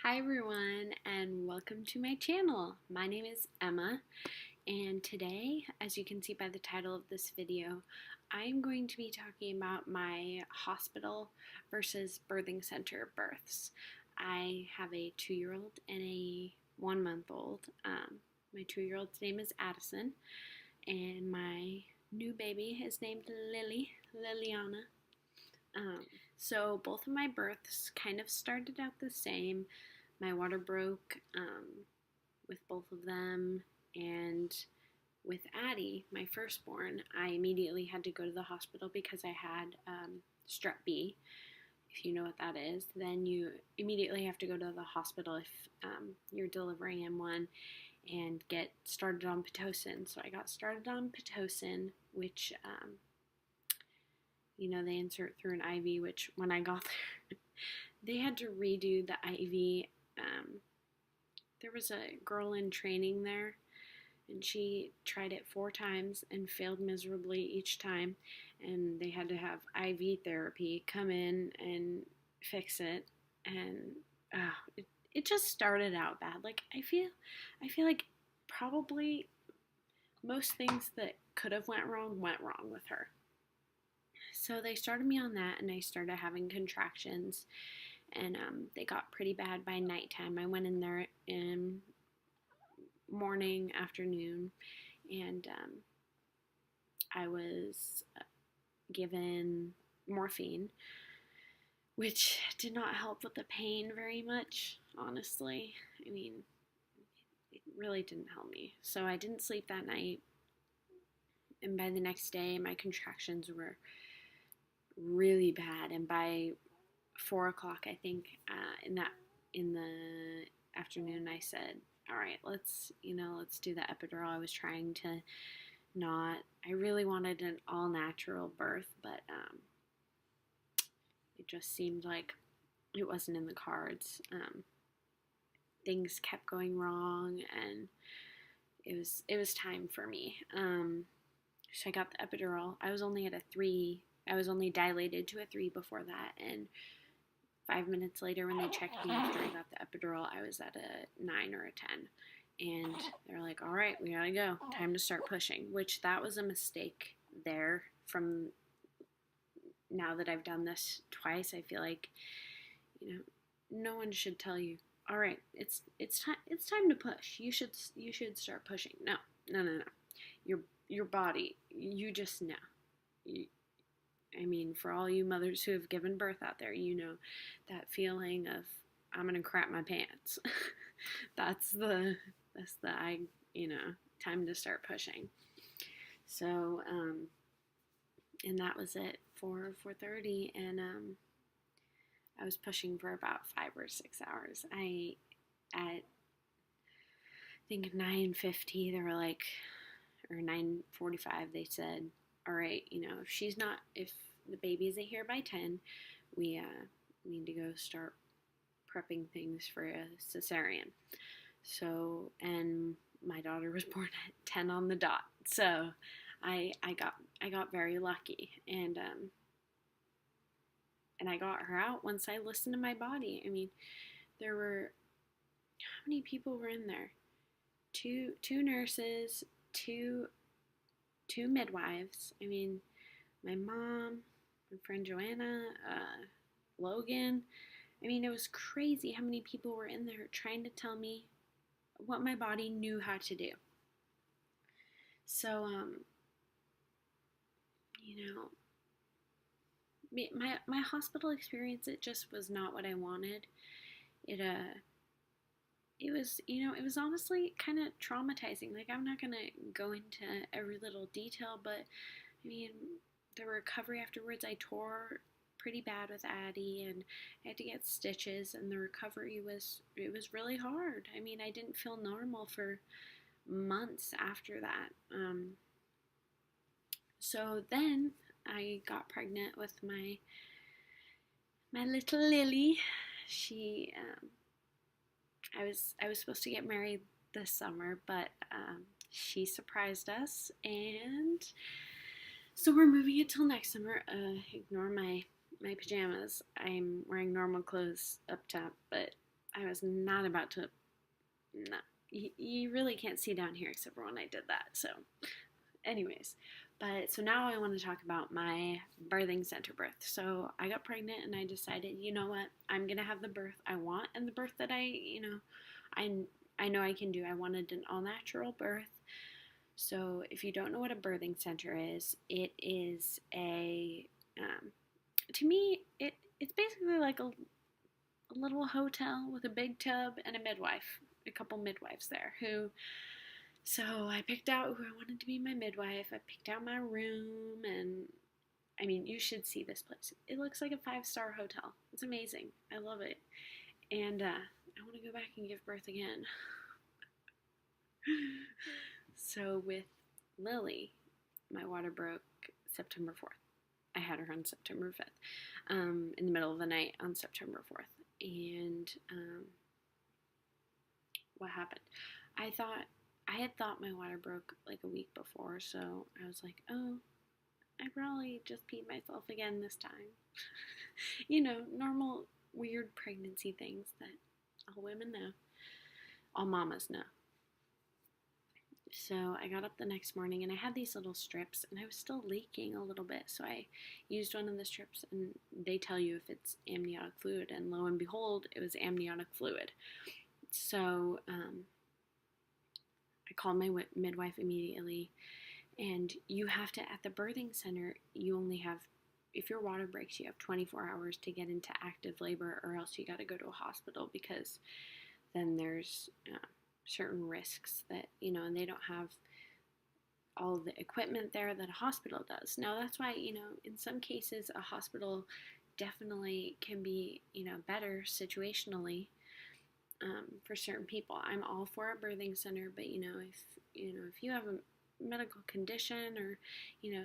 Hi everyone and welcome to my channel. My name is Emma and today, as you can see by the title of this video, I'm going to be talking about my hospital versus birthing center births. I have a 2-year-old and a 1-month-old. My 2-year-old's name is Addison and my new baby is named Liliana. So both of my births kind of started out the same. My water broke with both of them, and with Addie, my firstborn, I immediately had to go to the hospital because I had strep B. If you know what that is, then you immediately have to go to the hospital if you're delivering M1 and get started on Pitocin. So I got started on Pitocin, which they insert through an IV, which when I got there, they had to redo the IV. There was a girl in training there, and she tried it 4 times and failed miserably each time, and they had to have IV therapy come in and fix it, and it just started out bad. Like, I feel like probably most things that could have went wrong with her. So they started me on that, and I started having contractions, and they got pretty bad by nighttime. I went in there in morning, afternoon, and I was given morphine, which did not help with the pain very much, honestly. I mean, it really didn't help me. So I didn't sleep that night, and by the next day, my contractions were really bad, and by 4 o'clock, I think, in the afternoon, I said, all right, let's do the epidural. I was trying to I really wanted an all-natural birth, but it just seemed like it wasn't in the cards. Things kept going wrong, and it was time for me. So I got the epidural. I was only at a 3. I was only dilated to a 3 before that, and 5 minutes later, when they checked me after I got the epidural, I was at a 9 or a 10. And they're like, all right, we gotta go. Time to start pushing, which that was a mistake there. From now that I've done this twice, I feel like, no one should tell you, all right, it's time to push. You should start pushing. No. Your body, you just know. I mean, for all you mothers who have given birth out there, you know that feeling of, I'm gonna crap my pants. that's the time to start pushing. So, and that was it for 4:30, and I was pushing for about 5 or 6 hours. At I think 9:50, they were like, or 9:45, they said, all right, if the baby isn't here by 10, we need to go start prepping things for a cesarean. So, and my daughter was born at 10 on the dot. So I got very lucky, and I got her out once I listened to my body. I mean, there were, how many people were in there? Two nurses, two midwives. I mean, my mom, my friend Joanna, Logan. I mean, it was crazy how many people were in there trying to tell me what my body knew how to do. So, my hospital experience, it just was not what I wanted. It was honestly kind of traumatizing. Like, I'm not gonna go into every little detail, but I mean, the recovery afterwards, I tore pretty bad with Addie, and I had to get stitches, and the recovery was really hard. I mean, I didn't feel normal for months after that. So then I got pregnant with my little Lily. She I was supposed to get married this summer, but she surprised us, and so we're moving it till next summer. Ignore my pajamas. I'm wearing normal clothes up top, but I was not about to, no, you really can't see down here except for when I did that. So, anyways, but so now I want to talk about my birthing center birth. So I got pregnant and I decided, you know what, I'm gonna have the birth I want and the birth that I I know I can do. I wanted an all natural birth. So if you don't know what a birthing center is, it is to me it's basically like a little hotel with a big tub and a midwife, a couple midwives there who. So I picked out who I wanted to be my midwife. I picked out my room, and I mean, you should see this place. It looks like a 5-star hotel. It's amazing. I love it. And I want to go back and give birth again. So with Lily, my water broke September 4th. I had her on September 5th, in the middle of the night on September 4th. And what happened? I had thought my water broke like a week before, so I was like, oh, I probably just peed myself again this time. Normal weird pregnancy things that all women know, all mamas know. So I got up the next morning and I had these little strips and I was still leaking a little bit. So I used one of the strips and they tell you if it's amniotic fluid. And lo and behold, it was amniotic fluid. So I called my midwife immediately. And you have to, at the birthing center, you only have, if your water breaks, you have 24 hours to get into active labor, or else you got to go to a hospital because then there's certain risks that, and they don't have all the equipment there that a hospital does. Now, that's why, in some cases, a hospital definitely can be, better situationally for certain people. I'm all for a birthing center, but, if you have a medical condition or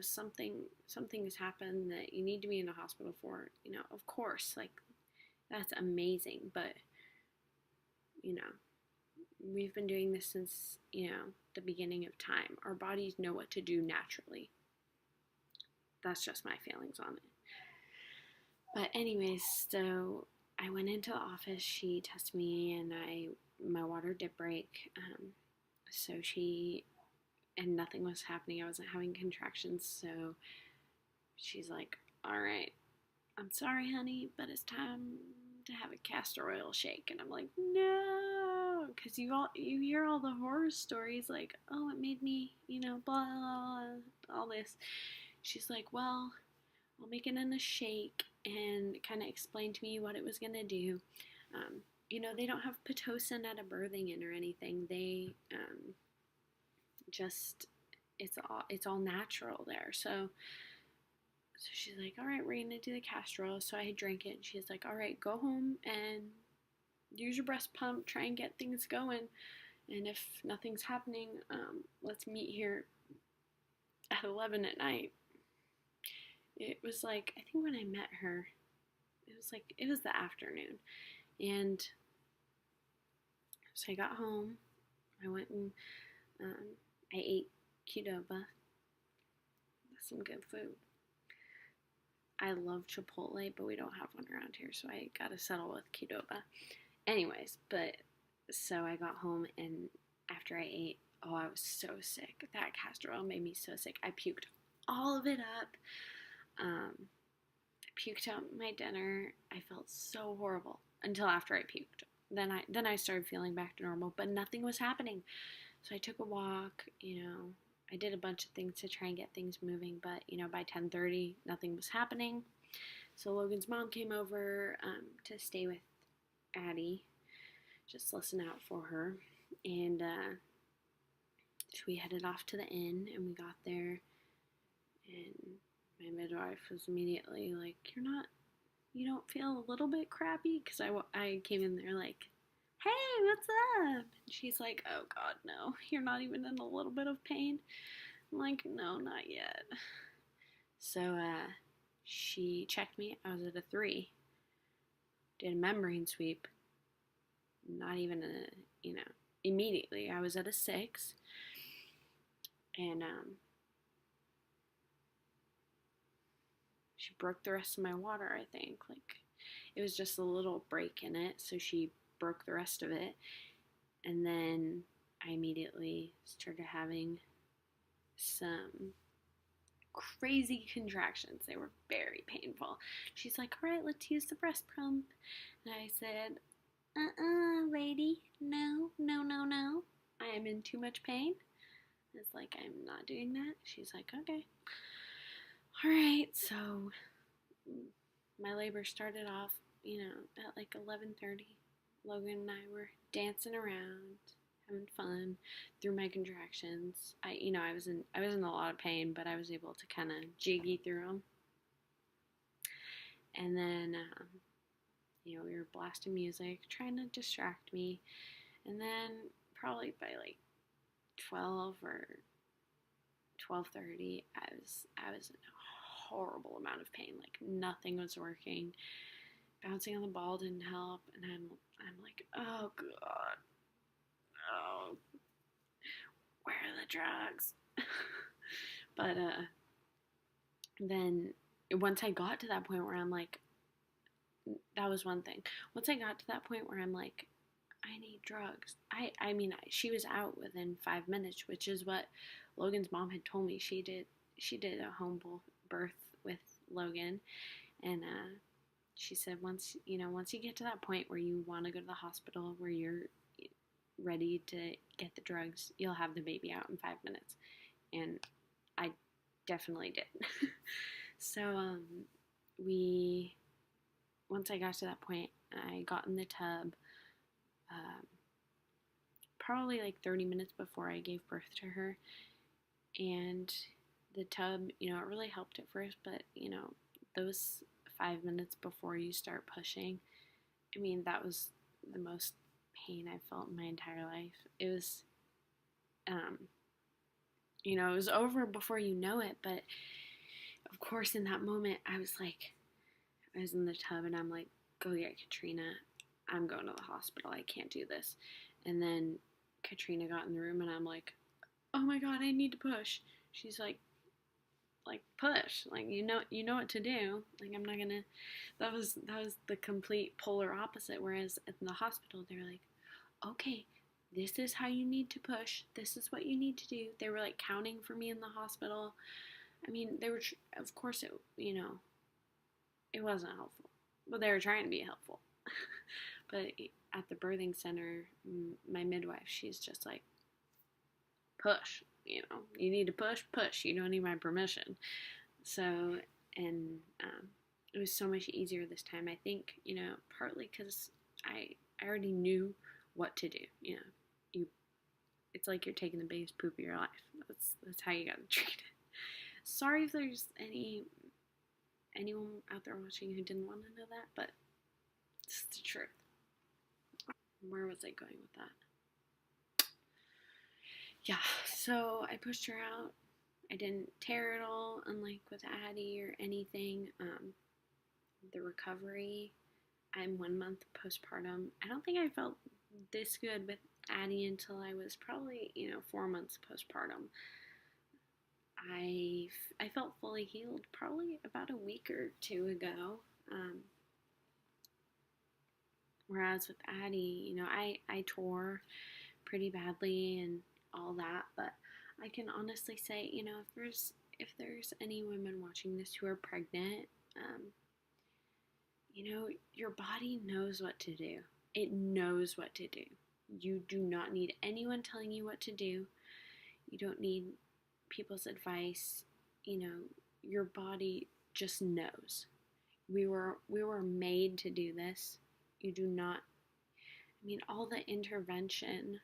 something has happened that you need to be in a hospital for, of course, like, that's amazing. But we've been doing this since the beginning of time. Our bodies know what to do naturally. That's just my feelings on it. But anyways, so I went into the office, she tested me, and my water did break. So and nothing was happening. I wasn't having contractions. So she's like, all right, I'm sorry, honey, but it's time to have a castor oil shake. And I'm like, no, because you hear all the horror stories like, oh, it made me, blah, blah, all this. She's like, well, I'll make it in a shake, and kind of explain to me what it was going to do. They don't have Pitocin at a birthing in or anything. They just, it's all natural there. So she's like, all right, we're going to do the castor oil. So I drank it, and she's like, all right, go home and use your breast pump, try and get things going. And if nothing's happening, let's meet here at 11 at night. It was like, I think when I met her, it was the afternoon. And so I got home, I went and I ate Qdoba. That's some good food. I love Chipotle, but we don't have one around here, so I gotta settle with Qdoba. Anyways, but so I got home, and after I ate, oh, I was so sick. That castor oil made me so sick. I puked all of it up. I puked out my dinner. I felt so horrible until after I puked. Then I started feeling back to normal, but nothing was happening. So I took a walk, I did a bunch of things to try and get things moving, but, by 10:30, nothing was happening. So Logan's mom came over to stay with Addie, just listen out for her. And so we headed off to the inn, and we got there, and my midwife was immediately like, you don't feel a little bit crappy? Because I came in there like, hey, what's up? And she's like, oh God, no, you're not even in a little bit of pain. I'm like, no, not yet. So she checked me. I was at a 3. Did a membrane sweep. Not even immediately. I was at a 6. And she broke the rest of my water, I think. Like, it was just a little break in it, so she broke the rest of it. And then I immediately started having some crazy contractions. They were very painful. She's like, all right, let's use the breast pump. And I said, lady, no, no, no, no. I am in too much pain. It's like, I'm not doing that. She's like, okay. All right, so my labor started off, at like 11:30. Logan and I were dancing around, having fun through my contractions. I was in a lot of pain, but I was able to kind of jiggy through them. And then, we were blasting music, trying to distract me. And then probably by like 12 or 12:30, I was in a horrible amount of pain. Like nothing was working. Bouncing on the ball didn't help, and I'm like, oh god, oh, where are the drugs? But then once I got to that point where I'm like, that was one thing. Once I got to that point where I'm like, I need drugs. She was out within 5 minutes, which is what Logan's mom had told me. She did a home birth with Logan, and she said once you get to that point where you want to go to the hospital, where you're ready to get the drugs, you'll have the baby out in 5 minutes. And I definitely did. So once I got to that point, I got in the tub probably like 30 minutes before I gave birth to her. And the tub, it really helped at first, but those 5 minutes before you start pushing, that was the most pain I felt in my entire life. It was, it was over before you know it, but of course in that moment I was in the tub and I'm like, go get Katrina. I'm going to the hospital. I can't do this. And then Katrina got in the room and I'm like, oh my god, I need to push. She's like push, like you know what to do. Like I'm not gonna. That was the complete polar opposite. Whereas at the hospital they're like, okay, this is how you need to push. This is what you need to do. They were like counting for me in the hospital. They were, of course it it wasn't helpful, but they were trying to be helpful. But at the birthing center, my midwife, she's just like, push. You need to push. You don't need my permission. So, and it was so much easier this time. I think, partly because I already knew what to do. It's like you're taking the biggest poop of your life. That's how you gotta treat it. Sorry if there's anyone out there watching who didn't want to know that, but it's the truth. Where was I going with that? Yeah, so I pushed her out. I didn't tear it all, unlike with Addie or anything. The recovery, I'm 1 month postpartum. I don't think I felt this good with Addie until I was probably, 4 months postpartum. I felt fully healed probably about a week or two ago. Whereas with Addie, I tore pretty badly and all that, but I can honestly say, if there's any women watching this who are pregnant, your body knows what to do. It knows what to do. You do not need anyone telling you what to do. You don't need people's advice. Your body just knows. We were made to do this. You do not, all the intervention,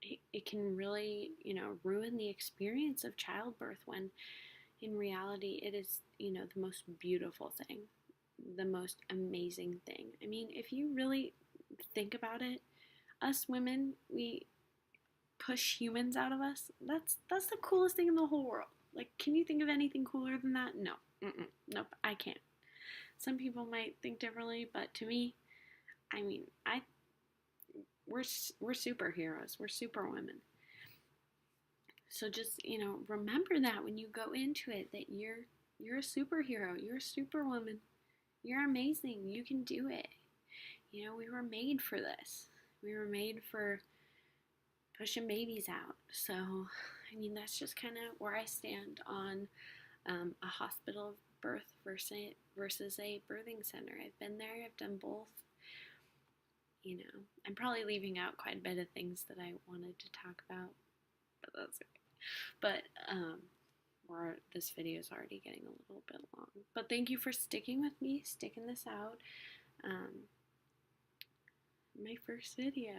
it can really, ruin the experience of childbirth when in reality it is, the most beautiful thing, the most amazing thing. If you really think about it, us women, we push humans out of us. That's the coolest thing in the whole world. Like, can you think of anything cooler than that? No. Nope, I can't. Some people might think differently, but to me, we're superheroes. We're super women. So just, remember that when you go into it, that you're a superhero. You're a superwoman. You're amazing. You can do it. You know, we were made for this. We were made for pushing babies out. So, I mean, that's just kind of where I stand on a hospital birth versus a birthing center. I've been there, I've done both. You know, I'm probably leaving out quite a bit of things that I wanted to talk about, but that's okay. But, or this video is already getting a little bit long. But thank you for sticking with me, sticking this out. My first video.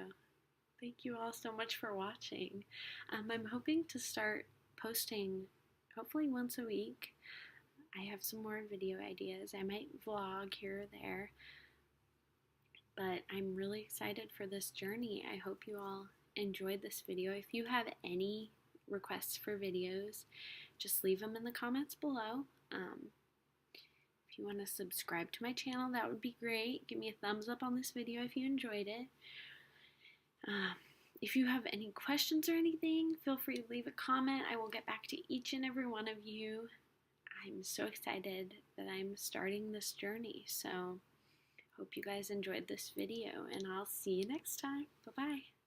Thank you all so much for watching. I'm hoping to start posting hopefully once a week. I have some more video ideas. I might vlog here or there. But I'm really excited for this journey. I hope you all enjoyed this video. If you have any requests for videos, just leave them in the comments below. If you want to subscribe to my channel, that would be great. Give me a thumbs up on this video if you enjoyed it. If you have any questions or anything, feel free to leave a comment. I will get back to each and every one of you. I'm so excited that I'm starting this journey. So, hope you guys enjoyed this video, and I'll see you next time. Bye-bye.